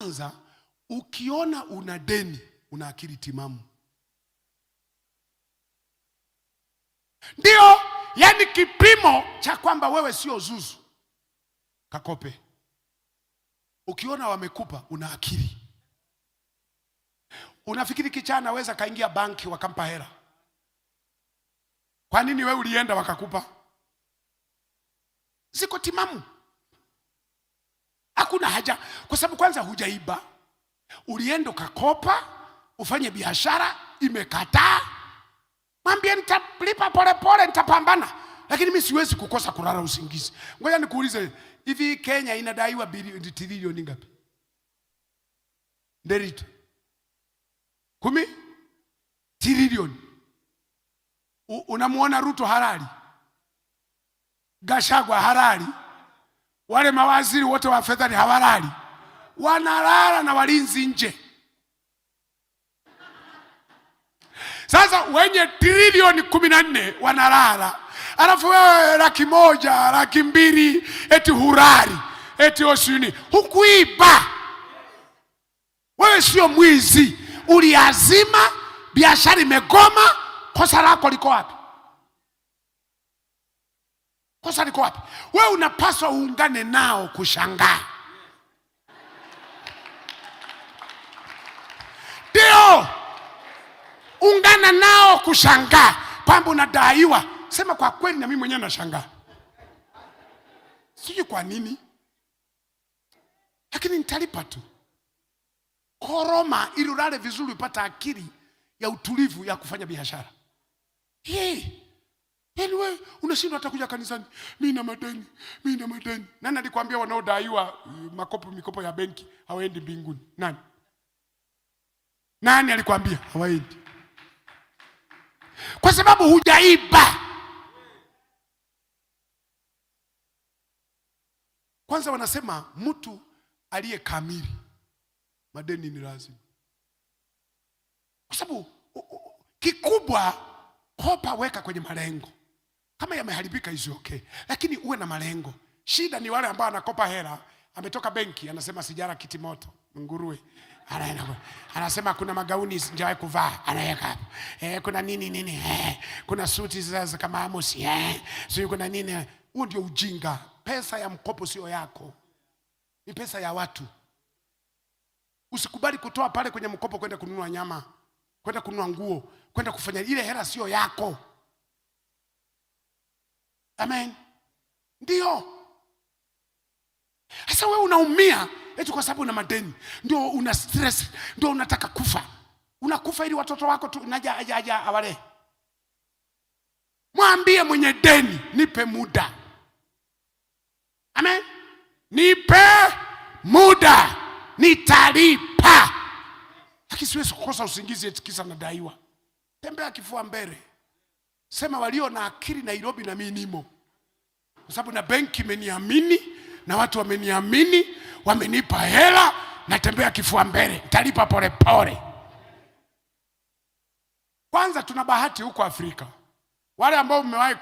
kwanza, ukiona una deni una akili timamu. Ndio, yani kipimo cha kwamba wewe sio zuzu, kakope. Ukiona wamekupa una akili. Unafikiri kichana anaweza kaingia banki wakampa hela? Kwa nini wewe ulienda wakakupa? Ziko timamu. Hakuna haja, kwa sababu kwanza hujaiba. Ulienda ukakopa, ufanye biashara, imekataa. Mwambie nitalipa pole pole, nitapambana. Lakini mimi siwezi kukosa kulala usingizi. Ngoja nikuulize, hivi Kenya inadaiwa trilioni ngapi? Nderito 10 trilioni. Unamuona Ruto halali? Gachagua halali? Wale mawaziri wote wa fedha ni hawalali? Wanalala na walinzi nje. Sasa wenye trilioni 14 wanalala, alafu wewe 100,000, 200,000 eti hurari, eti osini. Hukuiba. Wewe sio mwizi. Uliazima, biashara imegoma, kosa lako liko wapi? Kosa liko wapi? Wewe unapaswa uungane nao kushangaa. Ndio, ungana nao kushangaa kwamba unadaiwa. Sema kwa kweli, na mimi mwenyewe nashangaa. Sijui kwa nini, lakini nitalipa tu. Koroma ili ulale vizuri, upata akili ya utulivu ya kufanya biashara. Yaani wewe unashindwa hata kuja kanisani. Mimi na madeni, mimi na madeni. Nani alikwambia wanaodaiwa mikopo ya benki hawaendi mbinguni? Nani? Nani alikwambia hawaendi? Kwa sababu hujaiba. Kwanza wanasema mtu aliye kamili madeni ni lazima. Kwa sababu kikubwa, kopa, weka kwenye malengo. Kama yameharibika hizo okay, lakini uwe na malengo. Shida ni wale ambao anakopa hela, ametoka benki anasema sijara kiti moto, nguruwe. Anasema kuna magauni sijawahi kuvaa, anaweka hapo. Kuna nini. Kuna suti za kama Amos. Sio kuna nini. Huo ndio ujinga. Pesa ya mkopo sio yako. Ni pesa ya watu. Usikubali kutoa pale kwenye mkopo kwenda kununua nyama, kwenda kununua nguo, kwenda kufanya. Ile hela sio yako. Amen. Ndio. Sasa wewe unaumia eti kwa sababu una madeni. Ndio una stress, ndio unataka kufa. Unakufa ili watoto wako tu naja awale. Mwambie mwenye deni, nipe muda. Amen. Nipe muda, nitalipa. Lakini siwezi kukosa usingizi eti kisa nadaiwa. Tembea kifua mbele. Sema walio na akili Nairobi na mimi nimo. Kwa sababu na benki imeniamini, na watu wameniamini, wamenipa hela, natembea kifua mbele, nitalipa pole pole. Kwanza tuna bahati huko Afrika. Wale ambao mmewahi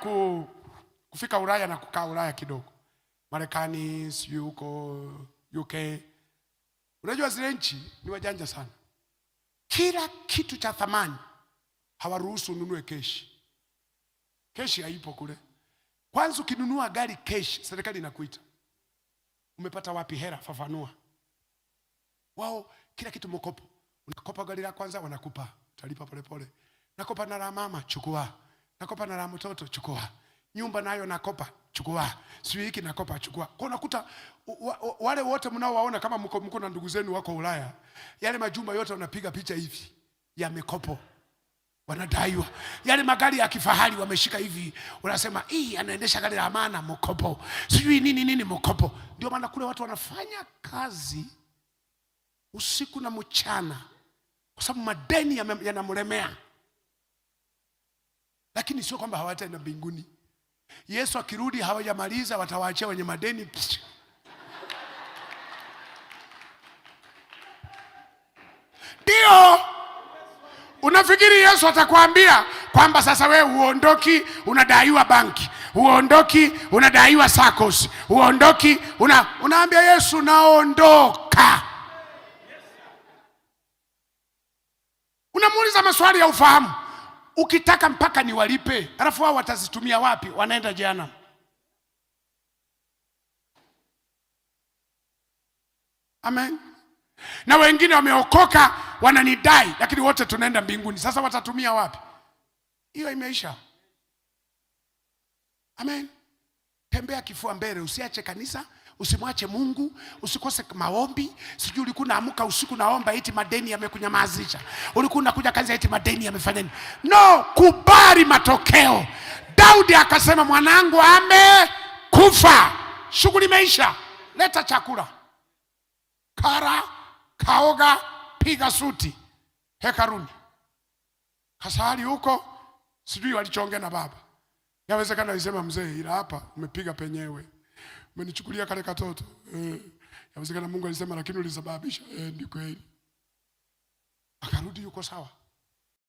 kufika Ulaya na kukaa Ulaya kidogo, Marekani, sijui huko UK, unajua zile nchi ni wajanja sana. Kila kitu cha thamani hawaruhusu ununue keshi. Keshi haipo kule. Kwanza ukinunua gari keshi, serikali inakuita. Umepata wapi hela? Fafanua. Wao kila kitu mkopo. Unakopa gari la kwanza wanakupa, utalipa pole pole. Nakopa na la mama, chukua. Nakopa na la mtoto, chukua. Nyumba nayo nakopa, chukua. Sio hiki nakopa, chukua. Kwa unakuta wale wote mnaowaona kama mko na ndugu zenu wako Ulaya, yale majumba yote wanapiga picha hivi ya mikopo. Wanadaiwa. Yale magari ya kifahari wameshika hivi, unasema anaendesha gari la maana, mkopo. Sijui nini mkopo. Ndio maana kule watu wanafanya kazi usiku na mchana kwa sababu madeni yanamlemea. Lakini sio kwamba hawataenda mbinguni. Yesu akirudi hawajamaliza, watawaachia wenye madeni. Ndio. Unafikiri Yesu atakwambia kwamba sasa wewe uondoki unadaiwa banki, uondoki unadaiwa SACCOS, uondoki unaambia Yesu naondoka. maswali ya ufahamu. Ukitaka mpaka niwalipe, alafu wao watazitumia wapi? Wanaenda jehanamu. Amen. Na wengine wameokoka wananidai, lakini wote tunaenda mbinguni. Sasa watatumia wapi? Hiyo imeisha. Amen. Tembea kifua mbele, usiache kanisa, usimwache Mungu, usikose maombi. Sijui ulikuwa unaamka usiku naomba eti madeni yamekunyamazisha. Ulikuwa unakuja kazi eti madeni yamefanya nini? No, kubali matokeo. Daudi akasema mwanangu amekufa. Shughuli imeisha. Leta chakula. Kara, kaoga, piga suti. Hekaruni. Kasali huko, sijui walichoongea na baba. Yawezekana alisema mzee, ila hapa umepiga penyewe. Umenichukulia kale katoto. Yawezekana Mungu alisema lakini ulisababisha. Ni kweli. Akarudi yuko sawa.